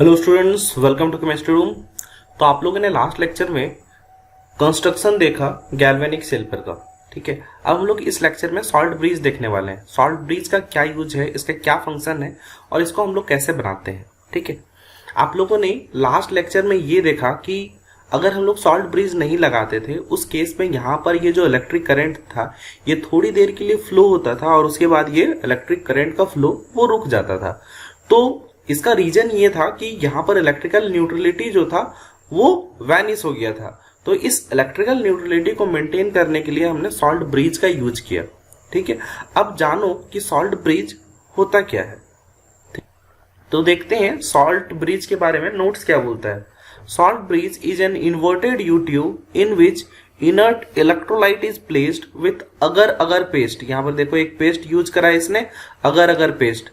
Hello students, welcome to chemistry room. तो आप लोगों ने लास्ट लेक्चर में कंस्ट्रक्शन देखा गैल्वेनिक सेल्फर का। ठीक है, अब हम लोग इस लेक्चर में सॉल्ट ब्रिज देखने वाले हैं। सॉल्ट ब्रिज का क्या यूज है, इसका क्या फंक्शन है और इसको हम लोग कैसे बनाते हैं। ठीक है, आप लोगों ने लास्ट लेक्चर में ये देखा कि अगर हम लोग सॉल्ट ब्रिज नहीं लगाते थे उस केस में यहाँ पर ये जो इलेक्ट्रिक करंट था ये थोड़ी देर के लिए फ्लो होता था और उसके बाद ये इलेक्ट्रिक करंट का फ्लो वो रुक जाता था। तो इसका रीजन ये था कि यहाँ पर इलेक्ट्रिकल न्यूट्रलिटी जो था वो वैनिश हो गया था। तो इस इलेक्ट्रिकल न्यूट्रलिटी को मेंटेन करने के लिए हमने सॉल्ट ब्रिज का यूज किया। ठीक है, अब जानो कि सॉल्ट ब्रिज होता क्या है। तो देखते हैं सॉल्ट ब्रिज के बारे में नोट्स क्या बोलता है। Salt bridge is an inverted you tube in which inert electrolyte is placed with अगर अगर पेस्ट। यहाँ पर देखो एक पेस्ट यूज करा है इसने, अगर अगर paste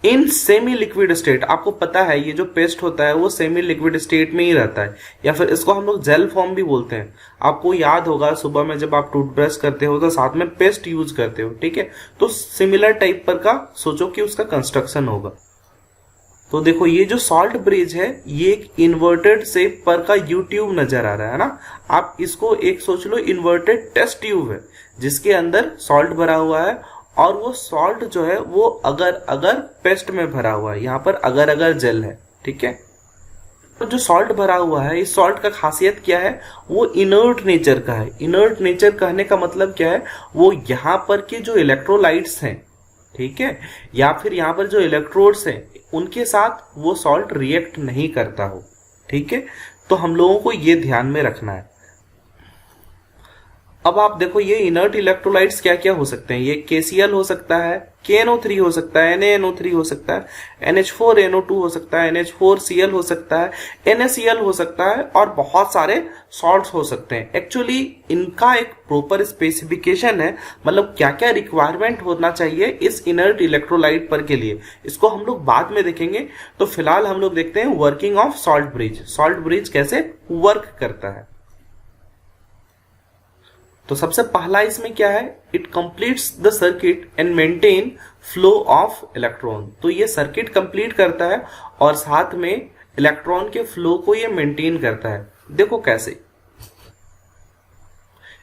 in semi liquid state. आपको पता है ये जो पेस्ट होता है वो सेमी लिक्विड स्टेट में ही रहता है, या फिर इसको हम लोग जेल फॉर्म भी बोलते हैं। आपको याद होगा सुबह में जब आप टूथब्रश करते हो तो साथ में पेस्ट यूज करते हो। ठीक है, तो सिमिलर टाइप पर का सोचो कि उसका कंस्ट्रक्शन होगा। तो देखो ये जो सॉल्ट ब्रिज है ये एक इन्वर्टेड शेप पर का यू ट्यूब नजर आ रहा है ना। आप इसको एक सोच लो इन्वर्टेड टेस्ट ट्यूब है जिसके अंदर सॉल्ट भरा हुआ है और वो सॉल्ट जो है वो अगर अगर पेस्ट में भरा हुआ है, यहाँ पर अगर अगर जेल है। ठीक है, तो जो सॉल्ट भरा हुआ है इस सॉल्ट का खासियत क्या है, वो इनर्ट नेचर का है। इनर्ट नेचर कहने का मतलब क्या है, वो यहाँ पर के जो इलेक्ट्रोलाइट्स हैं, ठीक है, या फिर यहाँ पर जो इलेक्ट्रोड्स हैं उनके साथ वो सॉल्ट रिएक्ट नहीं करता हो। ठीक है, तो हम लोगों को ये ध्यान में रखना है। अब आप देखो ये इनर्ट इलेक्ट्रोलाइट्स क्या क्या हो सकते हैं। ये KCl हो सकता है, KNO3 हो सकता है, NaNO3 हो सकता है, NH4NO2 हो सकता है, NH4Cl हो सकता है, NaCl हो सकता है और बहुत सारे सॉल्ट्स हो सकते हैं। एक्चुअली इनका एक प्रॉपर स्पेसिफिकेशन है, मतलब क्या क्या रिक्वायरमेंट होना चाहिए इस इनर्ट इलेक्ट्रोलाइट पर के लिए, इसको हम लोग बाद में देखेंगे। तो फिलहाल हम लोग देखते हैं working of salt bridge. Salt bridge कैसे वर्क करता है। तो सबसे पहला इसमें क्या है, it completes the circuit and maintain flow of electron. तो ये सर्किट कंप्लीट करता है और साथ में इलेक्ट्रॉन के फ्लो को ये मेंटेन करता है। देखो कैसे,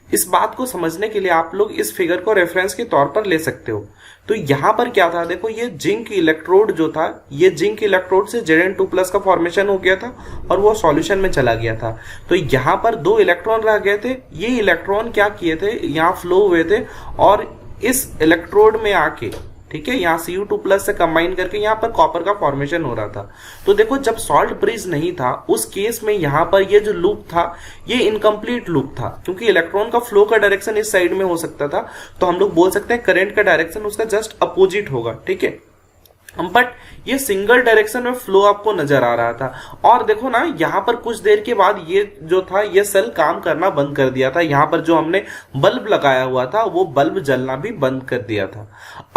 इस बात को समझने के लिए आप लोग इस फिगर को रेफरेंस के तौर पर ले सकते हो। तो यहां पर क्या था, देखो ये जिंक इलेक्ट्रोड जो था, ये जिंक इलेक्ट्रोड से Zn2+ का फॉर्मेशन हो गया था और वो सॉल्यूशन में चला गया था। तो यहां पर 2 इलेक्ट्रॉन रह गए थे। ये इलेक्ट्रॉन क्या किए थे, यहाँ फ्लो हुए थे और इस इलेक्ट्रोड में आके, ठीक है, यहाँ Cu2+ से कंबाइन करके यहाँ पर कॉपर का फॉर्मेशन हो रहा था। तो देखो जब सॉल्ट ब्रिज नहीं था उस केस में यहाँ पर ये जो लूप था ये इनकम्प्लीट लूप था, क्योंकि इलेक्ट्रॉन का फ्लो का डायरेक्शन इस साइड में हो सकता था। तो हम लोग बोल सकते हैं करंट का डायरेक्शन उसका जस्ट अपोजिट होगा। ठीक है, बट ये सिंगल डायरेक्शन में फ्लो आपको नजर आ रहा था। और देखो ना यहाँ पर कुछ देर के बाद ये जो था ये सेल काम करना बंद कर दिया था। यहाँ पर जो हमने बल्ब लगाया हुआ था वो बल्ब जलना भी बंद कर दिया था।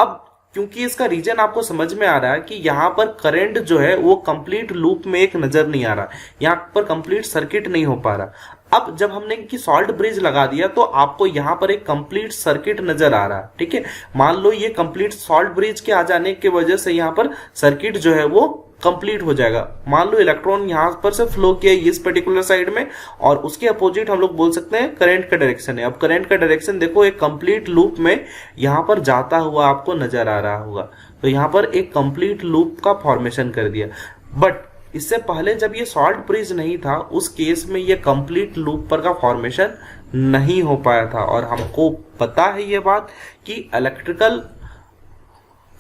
अब क्योंकि इसका रीजन आपको समझ में आ रहा है कि यहाँ पर करंट जो है वो कंप्लीट लूप में एक नजर नहीं आ रहा, यहाँ पर कंप्लीट सर्किट नहीं हो पा रहा। अब जब हमने कि सॉल्ट ब्रिज लगा दिया तो आपको यहाँ पर एक कंप्लीट सर्किट नजर आ रहा है। ठीक है, मान लो ये कंप्लीट सॉल्ट ब्रिज के आ जाने की वजह से यहाँ पर सर्किट जो है वो कंप्लीट हो जाएगा। मान लो इलेक्ट्रॉन यहां पर से फ्लो किया इस पर्टिकुलर साइड में और उसके अपोजिट हम लोग बोल सकते हैं करंट का डायरेक्शन है। अब करंट का डायरेक्शन देखो एक कंप्लीट लूप में यहां पर जाता हुआ आपको नजर आ रहा होगा। तो यहां पर एक कंप्लीट लूप का फॉर्मेशन कर दिया। बट इससे पहले जब ये सॉल्ट ब्रिज नहीं था उस केस में ये कंप्लीट लूप पर का फॉर्मेशन नहीं हो पाया था। और हमको पता है ये बात कि इलेक्ट्रिकल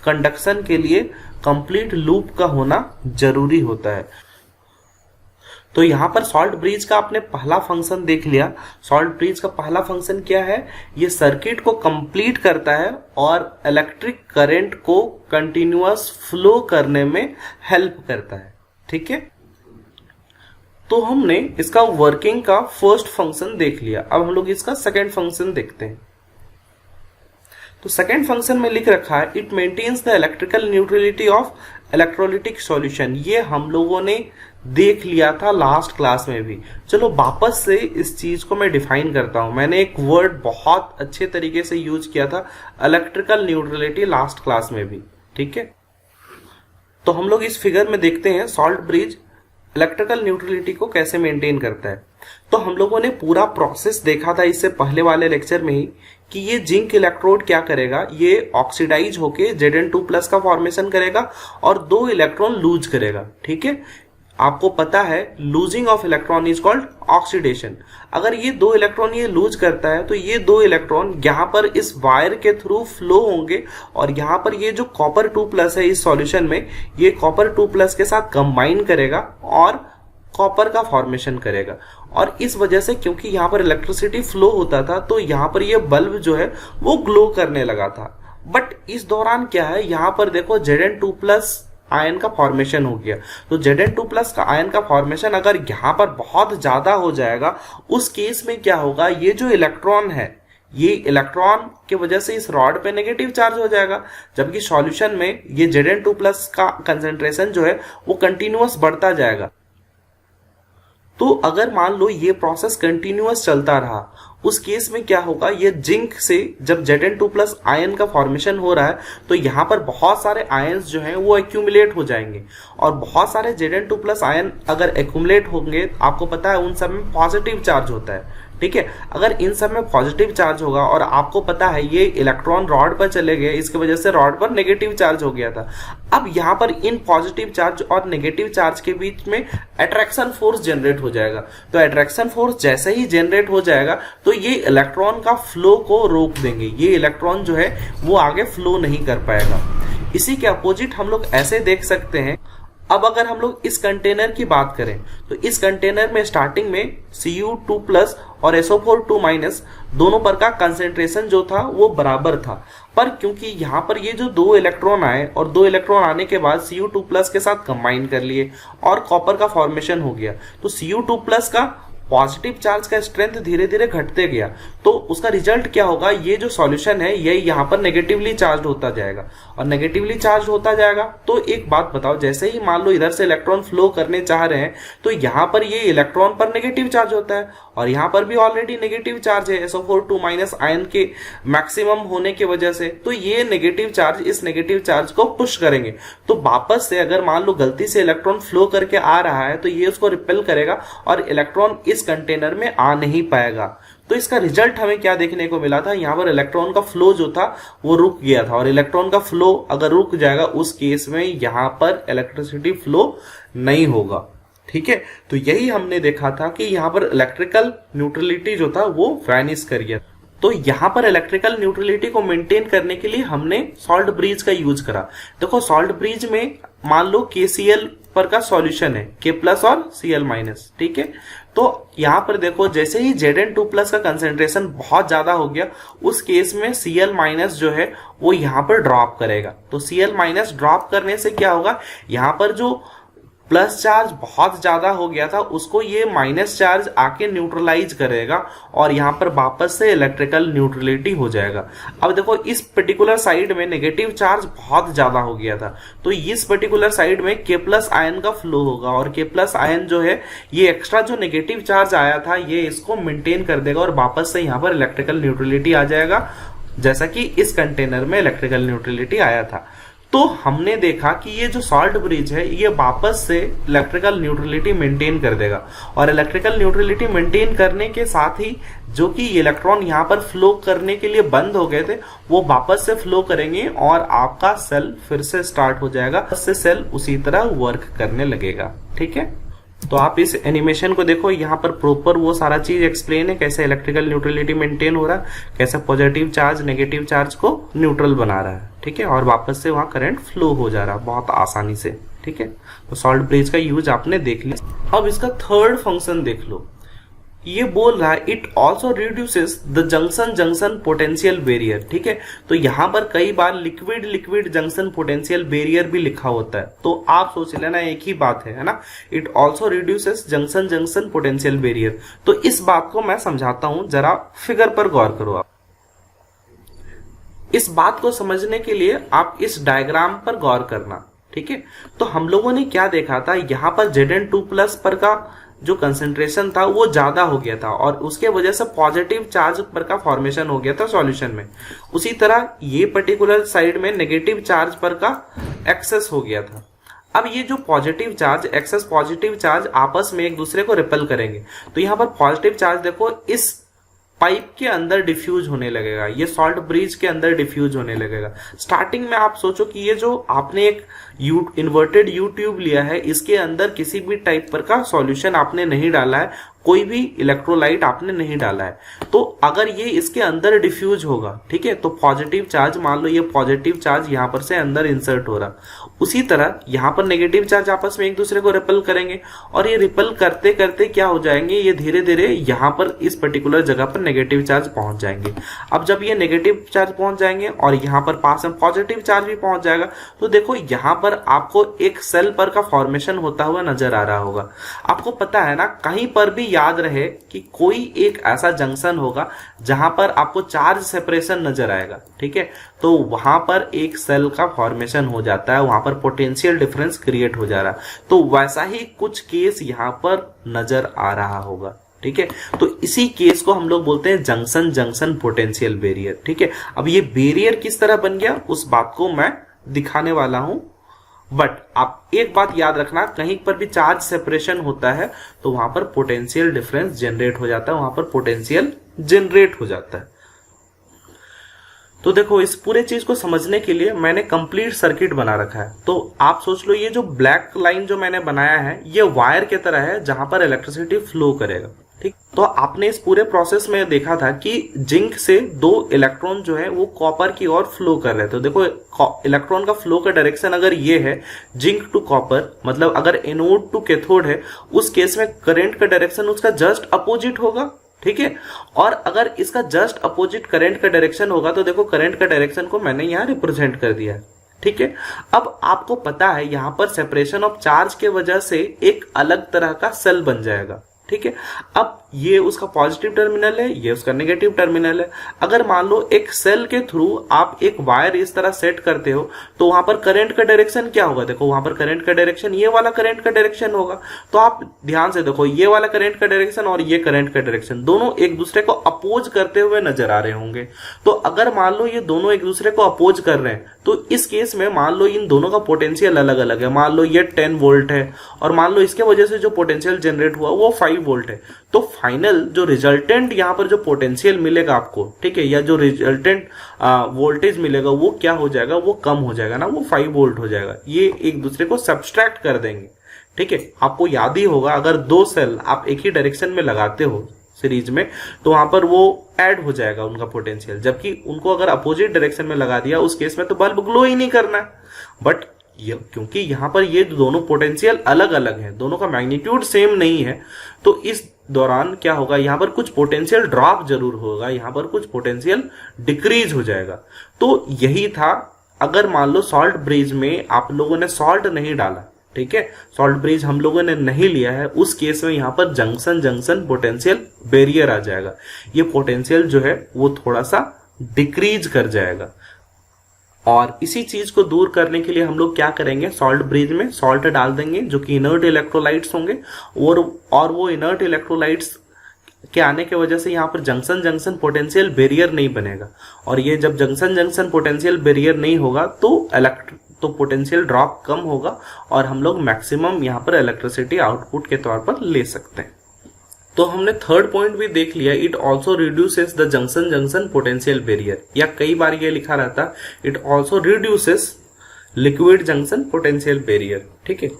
कंडक्शन के लिए कंप्लीट लूप का होना जरूरी होता है। तो यहां पर सॉल्ट ब्रिज का आपने पहला फंक्शन देख लिया। सॉल्ट ब्रिज का पहला फंक्शन क्या है, ये सर्किट को कंप्लीट करता है और इलेक्ट्रिक करंट को कंटिन्यूअस फ्लो करने में हेल्प करता है। ठीक है, तो हमने इसका वर्किंग का फर्स्ट फंक्शन देख लिया। अब हम लोग इसका सेकेंड फंक्शन देखते हैं। तो सेकेंड फंक्शन में लिख रखा है it maintains the electrical neutrality of electrolytic solution. ये हम लोगों ने देख लिया था लास्ट क्लास में भी। चलो वापस से इस चीज को मैं डिफाइन करता हूं। मैंने एक वर्ड बहुत अच्छे तरीके से यूज किया था इलेक्ट्रिकल न्यूट्रलिटी लास्ट क्लास में भी। ठीक है, तो हम लोग इस फिगर में देखते हैं सॉल्ट ब्रिज इलेक्ट्रिकल न्यूट्रलिटी को कैसे मेंटेन करता है। तो हम लोगों ने पूरा प्रोसेस देखा था इससे पहले वाले लेक्चर में ही कि ये जिंक इलेक्ट्रोड क्या करेगा, ये ऑक्सीडाइज होके Zn2+ का फॉर्मेशन करेगा और 2 इलेक्ट्रॉन लूज करेगा। ठीक है, आपको पता है losing of electron is called oxidation. अगर ये 2 इलेक्ट्रॉन ये लूज करता है तो ये 2 इलेक्ट्रॉन यहाँ पर इस वायर के थ्रू फ्लो होंगे और यहाँ पर ये जो कॉपर 2+ है इस सॉल्यूशन में, ये कॉपर 2+ के साथ कंबाइन करेगा और कॉपर का फॉर्मेशन करेगा। और इस वजह से क्योंकि यहाँ पर इलेक्ट्रिसिटी फ्लो होता था तो यहाँ पर ये बल्ब जो है वो ग्लो करने लगा था। बट इस दौरान क्या है, यहाँ पर देखो Zn2+ आयन का फॉर्मेशन हो गया। तो Zn2+ का आयन का फॉर्मेशन अगर यहाँ पर बहुत ज्यादा हो जाएगा, उस केस में क्या होगा, ये जो इलेक्ट्रॉन है ये इलेक्ट्रॉन की वजह से इस रॉड पे नेगेटिव चार्ज हो जाएगा, जबकि सॉल्यूशन में ये Zn2+ का कंसेंट्रेशन जो है वो कंटिन्यूअस बढ़ता जाएगा। तो अगर मान लो ये प्रोसेस कंटिन्यूअस चलता रहा, उस केस में क्या होगा, ये जिंक से जब Zn2+ आयन का फॉर्मेशन हो रहा है तो यहाँ पर बहुत सारे आयन्स जो हैं वो एक्यूमुलेट हो जाएंगे और बहुत सारे Zn2+ आयन अगर एक्यूमुलेट होंगे, आपको पता है उन सब में पॉजिटिव चार्ज होता है। ठीक है, अगर इन सब में पॉजिटिव चार्ज होगा और आपको पता है ये इलेक्ट्रॉन रॉड पर चले गए, इसकी वजह से रॉड पर नेगेटिव चार्ज हो गया था। अब यहाँ पर इन पॉजिटिव चार्ज और नेगेटिव चार्ज के बीच में अट्रैक्शन फोर्स जनरेट हो जाएगा। तो अट्रैक्शन फोर्स जैसे ही जनरेट हो जाएगा तो ये इलेक्ट्रॉन का फ्लो को रोक देंगे, ये इलेक्ट्रॉन जो है वो आगे फ्लो नहीं कर पाएगा। इसी के अपोजिट हम लोग ऐसे देख सकते हैं। अब अगर हम लोग इस कंटेनर की बात करें तो इस कंटेनर में स्टार्टिंग में Cu2+ और SO4 दोनों पर का कंसेंट्रेशन जो था वो बराबर था, पर क्योंकि यहाँ पर ये जो 2 इलेक्ट्रॉन आए और 2 इलेक्ट्रॉन आने के बाद Cu2+ के साथ कंबाइन कर लिए और कॉपर का फॉर्मेशन हो गया, तो Cu2+ का पॉजिटिव चार्ज का स्ट्रेंथ धीरे धीरे घटते गया। तो उसका रिजल्ट क्या होगा, ये जो सॉल्यूशन है ये यहाँ पर नेगेटिवली चार्ज होता जाएगा और नेगेटिवली चार्ज होता जाएगा। तो एक बात बताओ, जैसे ही मान लो इधर से इलेक्ट्रॉन फ्लो करने चाह रहे हैं तो यहाँ पर ये इलेक्ट्रॉन पर नेगेटिव चार्ज होता है और यहाँ पर भी ऑलरेडी नेगेटिव चार्ज है SO4 आयन के मैक्सिमम होने की वजह से। तो ये नेगेटिव चार्ज इस नेगेटिव चार्ज को पुश करेंगे। तो वापस से अगर मान लो गलती से इलेक्ट्रॉन फ्लो करके आ रहा है तो ये उसको रिपेल करेगा और इलेक्ट्रॉन इस कंटेनर में आ नहीं पाएगा। तो इसका रिजल्ट हमें क्या देखने को मिला था, यहाँ पर इलेक्ट्रॉन का फ्लो जो था वो रुक गया था और इलेक्ट्रॉन का फ्लो अगर रुक जाएगा उस केस में यहाँ पर इलेक्ट्रिसिटी फ्लो नहीं होगा। ठीक है, तो यही हमने देखा था कि यहाँ पर इलेक्ट्रिकल न्यूट्रलिटी जो था वो वैनिश कर गया। तो यहाँ पर इलेक्ट्रिकल न्यूट्रलिटी को मेंटेन करने के लिए हमने सॉल्ट ब्रिज का यूज करा। देखो सॉल्ट ब्रिज में मान लो KCl पर का सॉल्यूशन है K+ और Cl-। ठीक है, तो यहाँ पर देखो जैसे ही Zn2+ का कंसेंट्रेशन बहुत ज्यादा हो गया, उस केस में Cl- जो है वो यहाँ पर ड्रॉप करेगा। तो Cl- ड्रॉप करने से क्या होगा, यहाँ पर जो प्लस चार्ज बहुत ज्यादा हो गया था उसको ये माइनस चार्ज आके न्यूट्रलाइज करेगा और यहाँ पर वापस से इलेक्ट्रिकल न्यूट्रलिटी हो जाएगा। अब देखो इस पर्टिकुलर साइड में नेगेटिव चार्ज बहुत ज्यादा हो गया था, तो इस पर्टिकुलर साइड में K+ आयन का फ्लो होगा और K+ आयन जो है ये एक्स्ट्रा जो नेगेटिव चार्ज आया था ये इसको मेंटेन कर देगा और वापस से यहाँ पर इलेक्ट्रिकल न्यूट्रलिटी आ जाएगा, जैसा कि इस कंटेनर में इलेक्ट्रिकल न्यूट्रलिटी आया था। तो हमने देखा कि ये जो सॉल्ट ब्रिज है ये वापस से इलेक्ट्रिकल न्यूट्रलिटी मेंटेन कर देगा और इलेक्ट्रिकल न्यूट्रलिटी मेंटेन करने के साथ ही जो कि इलेक्ट्रॉन यहाँ पर फ्लो करने के लिए बंद हो गए थे वो वापस से फ्लो करेंगे और आपका सेल फिर से स्टार्ट हो जाएगा, उससे सेल उसी तरह वर्क करने लगेगा। ठीक है, तो आप इस एनिमेशन को देखो, यहाँ पर प्रॉपर वो सारा चीज एक्सप्लेन है, कैसे इलेक्ट्रिकल न्यूट्रलिटी मेंटेन हो रहा है, कैसे पॉजिटिव चार्ज नेगेटिव चार्ज को न्यूट्रल बना रहा है। ठीक है, और वापस से वहां करंट फ्लो हो जा रहा है बहुत आसानी से। ठीक है, तो सॉल्ट ब्रिज का यूज आपने देख लिया। अब इसका थर्ड फंक्शन देख लो, ये बोल रहा है it also reduces the junction potential barrier. ठीक है, तो यहाँ पर कई बार लिक्विड जंक्शन पोटेंशियल बैरियर भी लिखा होता है, तो आप सोच लेना एक ही बात है ना, it also reduces junction potential barrier. तो इस बात को मैं समझाता हूं, जरा फिगर पर गौर करो। आप इस बात को समझने के लिए आप इस डायग्राम पर गौर करना। ठीक है, तो हम लोगों ने क्या देखा था, यहाँ पर Zn2+ पर का जो कंसेंट्रेशन था वो ज्यादा हो गया था और उसके वजह से पॉजिटिव चार्ज पर का फॉर्मेशन हो गया था सॉल्यूशन में। उसी तरह ये पर्टिकुलर साइड में नेगेटिव चार्ज पर का एक्सेस हो गया था। अब ये जो positive charge, excess positive charge आपस में एक दूसरे को रिपेल करेंगे। तो यहाँ पर पॉजिटिव चार्ज देखो इस पाइप के अंदर डिफ्यूज होने लगेगा, ये सॉल्ट ब्रिज के अंदर डिफ्यूज होने लगेगा। स्टार्टिंग में आप सोचो कि ये जो आपने एक इन्वर्टेड यू ट्यूब लिया है, इसके अंदर किसी भी टाइप पर का सॉल्यूशन आपने नहीं डाला है, कोई भी इलेक्ट्रोलाइट आपने नहीं डाला है। तो अगर ये इसके अंदर डिफ्यूज होगा, ठीक है, तो पॉजिटिव चार्ज, मान लो ये पॉजिटिव चार्ज यहां पर से अंदर इंसर्ट हो रहा, उसी तरह यहां पर नेगेटिव चार्ज आपस में एक दूसरे को रिपेल करेंगे, और ये रिपेल करते करते क्या हो जाएंगे, ये धीरे धीरे यहां पर इस पर्टिकुलर जगह पर नेगेटिव चार्ज पहुंच जाएंगे। अब जब ये नेगेटिव चार्ज पहुंच जाएंगे और यहां पर पास में पॉजिटिव चार्ज भी पहुंच जाएगा, तो देखो यहां पर आपको एक सेल पर का फॉर्मेशन होता हुआ नजर आ रहा होगा। आपको पता है ना, कहीं पर भी याद रहे कि कोई एक ऐसा जंक्शन होगा जहां पर आपको चार्ज सेपरेशन नजर आएगा, ठीक है, तो वहां पर एक सेल का फॉर्मेशन हो जाता है, वहां पर पोटेंशियल डिफरेंस क्रिएट हो जा रहा है। तो वैसा ही कुछ केस यहां पर नजर आ रहा होगा, ठीक है। तो इसी केस को हम लोग बोलते हैं जंक्शन जंक्शन पोटेंशियल बैरियर, ठीक है। अब ये बैरियर किस तरह बन गया उस बात को मैं दिखाने वाला हूं, बट आप एक बात याद रखना, कहीं पर भी चार्ज सेपरेशन होता है तो वहां पर पोटेंशियल डिफरेंस जनरेट हो जाता है, वहां पर पोटेंशियल जनरेट हो जाता है। तो देखो इस पूरे चीज को समझने के लिए मैंने कंप्लीट सर्किट बना रखा है। तो आप सोच लो ये जो ब्लैक लाइन जो मैंने बनाया है ये वायर की तरह है जहां पर इलेक्ट्रिसिटी फ्लो करेगा, ठीक। तो आपने इस पूरे प्रोसेस में देखा था कि जिंक से दो इलेक्ट्रॉन जो है वो कॉपर की ओर फ्लो कर रहे थे। तो देखो इलेक्ट्रॉन का फ्लो का डायरेक्शन अगर ये है जिंक टू कॉपर, मतलब अगर एनोड टू कैथोड है, उस केस में करंट का डायरेक्शन उसका जस्ट अपोजिट होगा, ठीक है। और अगर इसका जस्ट अपोजिट करंट का डायरेक्शन होगा तो देखो करंट का डायरेक्शन को मैंने यहां रिप्रेजेंट कर दिया है, ठीक है। अब आपको पता है यहां पर सेपरेशन ऑफ चार्ज के वजह से एक अलग तरह का सेल बन जाएगा, ठीक है। अब ये उसका पॉजिटिव टर्मिनल है, ये उसका नेगेटिव टर्मिनल है। अगर मान लो एक सेल के थ्रू आप एक वायर इस तरह सेट करते हो तो वहां पर करंट का डायरेक्शन क्या होगा, देखो वहां पर करंट का डायरेक्शन ये वाला करंट का डायरेक्शन होगा। तो आप ध्यान से देखो ये वाला करंट का डायरेक्शन और ये करंट का डायरेक्शन दोनों एक दूसरे को अपोज करते हुए नजर आ रहे होंगे। तो अगर मान लो ये दोनों एक दूसरे को अपोज कर रहे हैं तो इस केस में मान लो इन दोनों का पोटेंशियल अलग अलग है। मान लो ये 10 वोल्ट है और मान लो इसके वजह से जो पोटेंशियल जनरेट हुआ वो 5 वोल्ट है। तो फाइनल जो रिजल्टेंट यहां पर जो पोटेंशियल मिलेगा आपको, ठीक है, या जो रिजल्टेंट वोल्टेज मिलेगा वो क्या हो जाएगा, वो कम हो जाएगा ना, वो 5 वोल्ट हो जाएगा। ये एक दूसरे को सब्सट्रैक्ट कर देंगे, ठीक है। आपको याद ही होगा अगर दो सेल आप एक ही डायरेक्शन में लगाते हो सीरीज में तो वहां पर वो ऐड हो जाएगा उनका पोटेंशियल, जबकि उनको अगर अपोजिट डायरेक्शन में लगा दिया उस केस में तो बल्ब ग्लो ही नहीं करना है। बट क्योंकि यहां पर ये दोनों पोटेंशियल अलग अलग हैं, दोनों का मैग्नीट्यूड सेम नहीं है, तो इस दौरान क्या होगा, यहां पर कुछ पोटेंशियल ड्रॉप जरूर होगा, यहां पर कुछ पोटेंशियल डिक्रीज हो जाएगा। तो यही था, अगर मान लो सॉल्ट ब्रिज में आप लोगों ने सॉल्ट नहीं डाला, ठीक है, सॉल्ट ब्रिज हम लोगों ने नहीं लिया है, उस केस में यहां पर जंक्शन जंक्शन पोटेंशियल बैरियर आ जाएगा। ये पोटेंशियल जो है वो थोड़ा सा डिक्रीज कर जाएगा। और इसी चीज को दूर करने के लिए हम लोग क्या करेंगे, सॉल्ट ब्रिज में सॉल्ट डाल देंगे जो कि इनर्ट इलेक्ट्रोलाइट्स होंगे, और वो इनर्ट इलेक्ट्रोलाइट्स के आने की वजह से यहाँ पर जंक्शन जंक्शन पोटेंशियल बैरियर नहीं बनेगा। और ये जब जंक्शन जंक्शन पोटेंशियल बैरियर नहीं होगा तो पोटेंशियल ड्रॉप कम होगा और हम लोग मैक्सिमम यहाँ पर इलेक्ट्रिसिटी आउटपुट के तौर पर ले सकते हैं। तो हमने थर्ड पॉइंट भी देख लिया, it also reduces the junction junction potential barrier, या कई बार ये लिखा रहता it also reduces liquid junction potential barrier, ठीक है।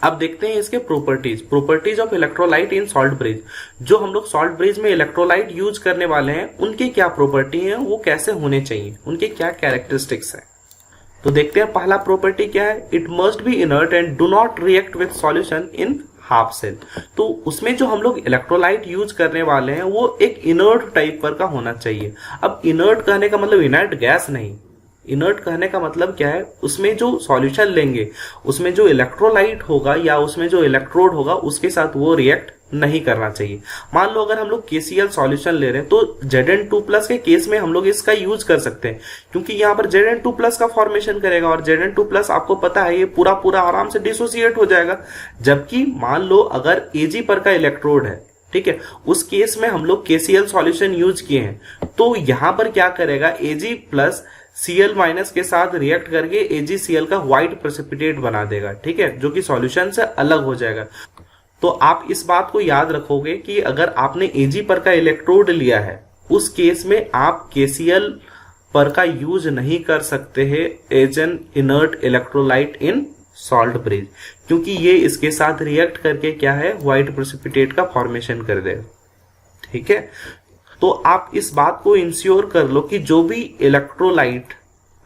अब देखते हैं इसके properties of electrolyte in salt bridge. जो हम लोग सॉल्ट ब्रिज में इलेक्ट्रोलाइट यूज करने वाले हैं उनकी क्या प्रॉपर्टी है, वो कैसे होने चाहिए, उनके क्या कैरेक्टरिस्टिक्स है। तो देखते हैं पहला प्रॉपर्टी क्या है, it must be inert and do not react with solution in half cell. तो उसमें जो हम लोग इलेक्ट्रोलाइट यूज करने वाले हैं वो एक इनर्ट टाइप पर का होना चाहिए। अब इनर्ट कहने का मतलब इनर्ट गैस नहीं, इनर्ट कहने का मतलब क्या है, उसमें जो सॉल्यूशन लेंगे उसमें जो इलेक्ट्रोलाइट होगा या उसमें जो इलेक्ट्रोड होगा उसके साथ वो रिएक्ट नहीं करना चाहिए। मान लो अगर हम लोग KCl सॉल्यूशन ले रहे हैं तो Zn2+ के केस में हम लोग इसका यूज कर सकते हैं, क्योंकि यहाँ पर Zn2+ का फॉर्मेशन करेगा और Zn2+ आपको पता है ये पूरा आराम से डिसोसिएट हो जाएगा। जबकि मान लो अगर Ag पर का इलेक्ट्रोड है, ठीक है, उस केस में हम लोग KCl सॉल्यूशन यूज किए हैं, तो यहां पर क्या करेगा, Ag+ Cl माइनस के साथ रिएक्ट करके AgCl का व्हाइट प्रेसिपिटेट बना देगा, ठीक है, जो कि सॉल्यूशन से अलग हो जाएगा। तो आप इस बात को याद रखोगे कि अगर आपने Ag पर का इलेक्ट्रोड लिया है, उस केस में आप KCl पर का यूज नहीं कर सकते हैं as an inert electrolyte in salt bridge, क्योंकि ये इसके साथ रिएक्ट करके क्या है, व्हाइट प्रेसिपिटेट का फॉर्मेशन कर देगा, ठीक है। तो आप इस बात को इंश्योर कर लो कि जो भी इलेक्ट्रोलाइट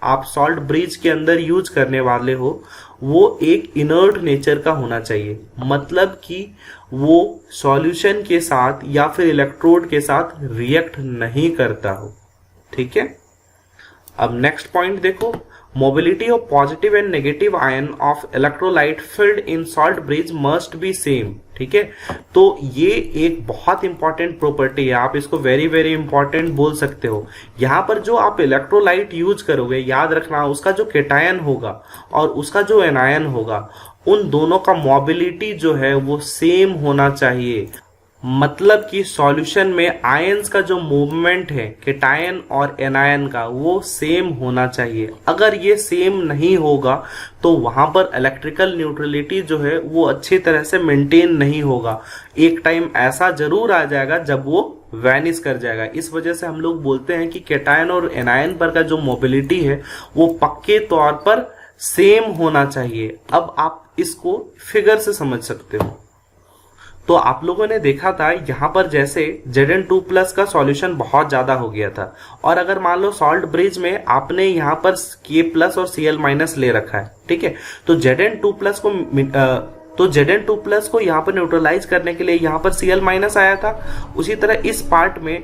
आप सॉल्ट ब्रिज के अंदर यूज करने वाले हो वो एक इनर्ट नेचर का होना चाहिए, मतलब कि वो सॉल्यूशन के साथ या फिर इलेक्ट्रोड के साथ रिएक्ट नहीं करता हो, ठीक है। अब नेक्स्ट पॉइंट देखो, mobility of positive and negative ion of electrolyte filled in salt bridge must be same, ठीक है। तो ये एक बहुत इंपॉर्टेंट प्रॉपर्टी है, आप इसको वेरी वेरी इंपॉर्टेंट बोल सकते हो। यहाँ पर जो आप इलेक्ट्रोलाइट यूज करोगे, याद रखना उसका जो केटायन होगा और उसका जो एनायन होगा, उन दोनों का मोबिलिटी जो है वो सेम होना चाहिए। मतलब कि सॉल्यूशन में आयंस का जो मूवमेंट है केटायन और एनायन का, वो सेम होना चाहिए। अगर ये सेम नहीं होगा तो वहां पर इलेक्ट्रिकल न्यूट्रलिटी जो है वो अच्छी तरह से मेंटेन नहीं होगा। एक टाइम ऐसा जरूर आ जाएगा जब वो वैनिश कर जाएगा। इस वजह से हम लोग बोलते हैं कि केटायन और एनायन पर का जो मोबिलिटी है वो पक्के तौर पर सेम होना चाहिए। अब आप इसको फिगर से समझ सकते हो। तो आप लोगों ने देखा था यहाँ पर जैसे Zn2+ का सॉल्यूशन बहुत ज्यादा हो गया था, और अगर मान लो सॉल्ट ब्रिज में आपने यहाँ पर K+ और Cl- ले रखा है, ठीक है, तो Zn2+ को यहाँ पर न्यूट्रलाइज करने के लिए यहाँ पर Cl- आया था। उसी तरह इस पार्ट में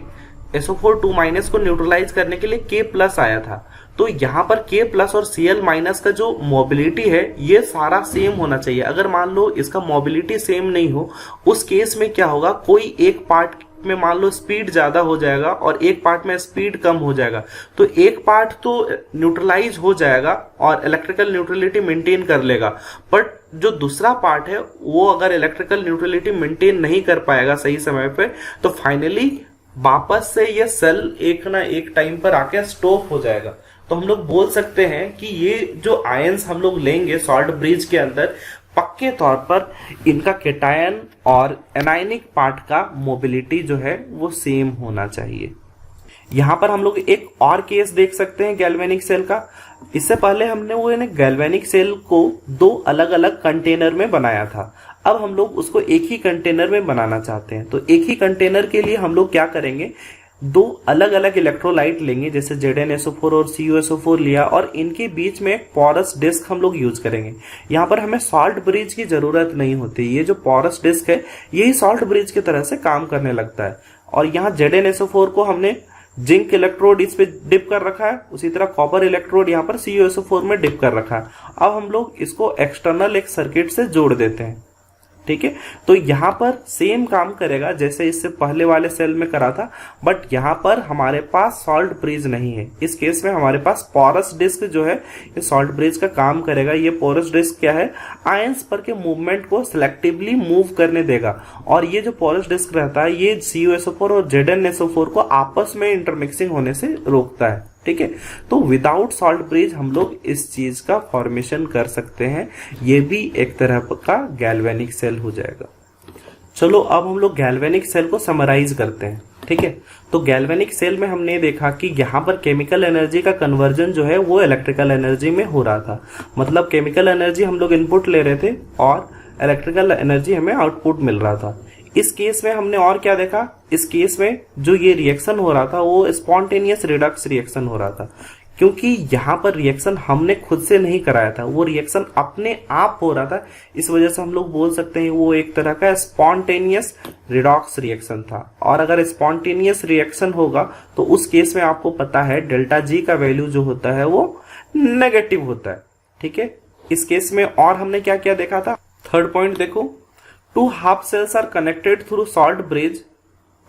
SO4 को न्यूट्रलाइज करने के लिए K+ आया था। तो यहाँ पर K+ और Cl- का जो मोबिलिटी है ये सारा सेम होना चाहिए। अगर मान लो इसका मोबिलिटी सेम नहीं हो, उस केस में क्या होगा, कोई एक पार्ट में मान लो स्पीड ज्यादा हो जाएगा और एक पार्ट में स्पीड कम हो जाएगा, तो एक पार्ट तो न्यूट्रलाइज हो जाएगा और इलेक्ट्रिकल न्यूट्रलिटी मेंटेन कर लेगा, बट जो दूसरा पार्ट है वो अगर इलेक्ट्रिकल न्यूट्रलिटी मेंटेन नहीं कर पाएगा सही समय पे, तो फाइनली वापस से ये सेल एक ना एक टाइम पर आके स्टॉप हो जाएगा। तो हम लोग बोल सकते हैं कि ये जो आयंस हम लोग लेंगे सॉल्ट ब्रिज के अंदर, पक्के तौर पर इनका केटायन और एनायनिक पार्ट का मोबिलिटी जो है वो सेम होना चाहिए। यहाँ पर हम लोग एक और केस देख सकते हैं गैल्वेनिक सेल का। इससे पहले हमने वो गैल्वेनिक सेल को दो अलग अलग कंटेनर में बनाया था, अब हम लोग उसको एक ही कंटेनर में बनाना चाहते हैं। तो एक ही कंटेनर के लिए हम लोग क्या करेंगे, दो अलग अलग इलेक्ट्रोलाइट लेंगे, जैसे ZnSO4 और CuSO4 लिया, और इनके बीच में एक पोरस डिस्क हम लोग यूज करेंगे। यहाँ पर हमें सॉल्ट ब्रिज की जरूरत नहीं होती, ये जो पोरस डिस्क है यही सॉल्ट ब्रिज की तरह से काम करने लगता है। और यहाँ ZnSO4 को हमने जिंक इलेक्ट्रोड इस पे डिप कर रखा है, उसी तरह कॉपर इलेक्ट्रोड यहाँ पर CuSO4 में डिप कर रखा है। अब हम लोग इसको एक्सटर्नल एक सर्किट से जोड़ देते हैं, ठीक है। तो यहाँ पर सेम काम करेगा जैसे इससे पहले वाले सेल में करा था, बट यहाँ पर हमारे पास सॉल्ट ब्रिज नहीं है। इस केस में हमारे पास पोरस डिस्क जो है ये सॉल्ट ब्रिज का काम करेगा। ये पोरस डिस्क क्या है, आयंस पर के मूवमेंट को सिलेक्टिवली मूव करने देगा, और ये जो पोरस डिस्क रहता है ये CuSO4 और ZnSO4 को आपस में इंटरमिक्सिंग होने से रोकता है, ठीक है। तो विदाउट सॉल्ट ब्रिज हम लोग इस चीज का फॉर्मेशन कर सकते हैं, ये भी एक तरह का गैल्वेनिक सेल हो जाएगा। चलो अब हम लोग गैल्वेनिक सेल को समराइज करते हैं, ठीक है। तो गैल्वेनिक सेल में हमने देखा कि यहाँ पर केमिकल एनर्जी का कन्वर्जन जो है वो इलेक्ट्रिकल एनर्जी में हो रहा था, मतलब केमिकल एनर्जी हम लोग इनपुट ले रहे थे और इलेक्ट्रिकल एनर्जी हमें आउटपुट मिल रहा था। इस केस में हमने और क्या देखा, इस केस में जो ये रिएक्शन हो रहा था वो स्पॉन्टेनियस रिडक्स रिएक्शन हो रहा था, क्योंकि यहाँ पर रिएक्शन हमने खुद से नहीं कराया था, वो रिएक्शन अपने आप हो रहा था। इस वजह से हम लोग बोल सकते हैं वो एक तरह का स्पॉन्टेनियस रिडॉक्स रिएक्शन था। और अगर स्पॉन्टेनियस रिएक्शन होगा तो उस केस में आपको पता है डेल्टा जी का वैल्यू जो होता है वो नेगेटिव होता है, ठीक है। इस केस में और हमने क्या क्या देखा था, थर्ड पॉइंट देखो, two half cells are connected through salt bridge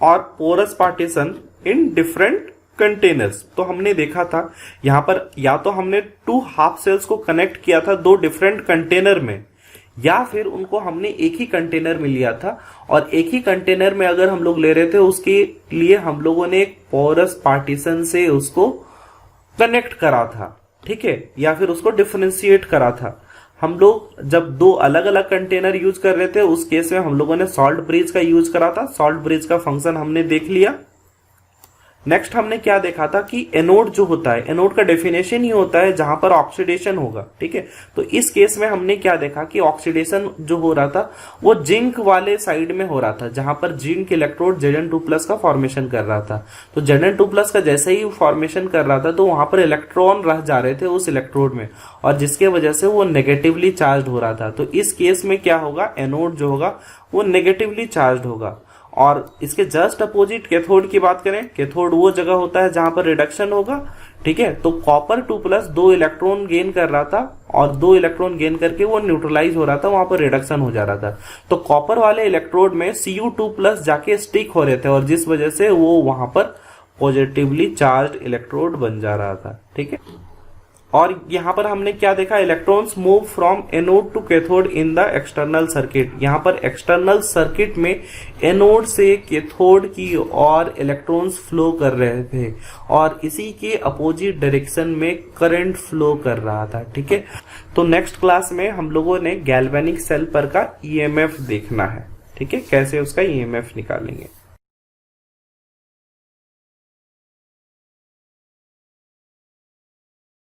और porous partition in different containers। तो हमने देखा था यहाँ पर या तो हमने टू हाफ सेल्स को कनेक्ट किया था दो डिफरेंट कंटेनर में, या फिर उनको हमने एक ही कंटेनर में लिया था, और एक ही कंटेनर में अगर हम लोग ले रहे थे उसके लिए हम लोगों ने एक पोरस पार्टीशन से उसको कनेक्ट करा था, ठीक है, या फिर उसको डिफरेंशिएट करा था। हम लोग जब दो अलग अलग कंटेनर यूज कर रहे थे उस केस में हम लोगों ने सॉल्ट ब्रिज का यूज करा था। सॉल्ट ब्रिज का फंक्शन हमने देख लिया। नेक्स्ट हमने क्या देखा था कि एनोड जो होता है, एनोड का डेफिनेशन ही होता है जहां पर ऑक्सीडेशन होगा, ठीक है। तो इस केस में हमने क्या देखा कि ऑक्सीडेशन जो हो रहा था वो जिंक वाले साइड में हो रहा था, जहां पर जिंक इलेक्ट्रोड Zn2+ का फॉर्मेशन कर रहा था। तो Zn2+ का जैसे ही फॉर्मेशन कर रहा था तो वहां पर इलेक्ट्रॉन रह जा रहे थे उस इलेक्ट्रोड में, और जिसके वजह से वो नेगेटिवली चार्ज हो रहा था। तो इस केस में क्या होगा, एनोड जो होगा वो नेगेटिवली चार्ज होगा। और इसके जस्ट अपोजिट कैथोड की बात करें, कैथोड वो जगह होता है जहां पर रिडक्शन होगा, ठीक है। तो कॉपर 2+ 2 इलेक्ट्रॉन गेन कर रहा था और 2 इलेक्ट्रॉन गेन करके वो न्यूट्रलाइज हो रहा था, वहां पर रिडक्शन हो जा रहा था। तो कॉपर वाले इलेक्ट्रोड में Cu2+ जाके स्टिक हो रहे थे और जिस वजह से वो वहां पर पॉजिटिवली चार्ज इलेक्ट्रोड बन जा रहा था, ठीक है। और यहां पर हमने क्या देखा, electrons move from anode to cathode in the external circuit. यहां पर एक्सटर्नल सर्किट में एनोड से कैथोड की ओर इलेक्ट्रॉन्स फ्लो कर रहे थे और इसी के अपोजिट डायरेक्शन में करंट फ्लो कर रहा था, ठीक है। तो नेक्स्ट क्लास में हम लोगों ने गैल्वेनिक सेल पर का ईएमएफ देखना है, ठीक है, कैसे उसका ईएमएफ निकालेंगे।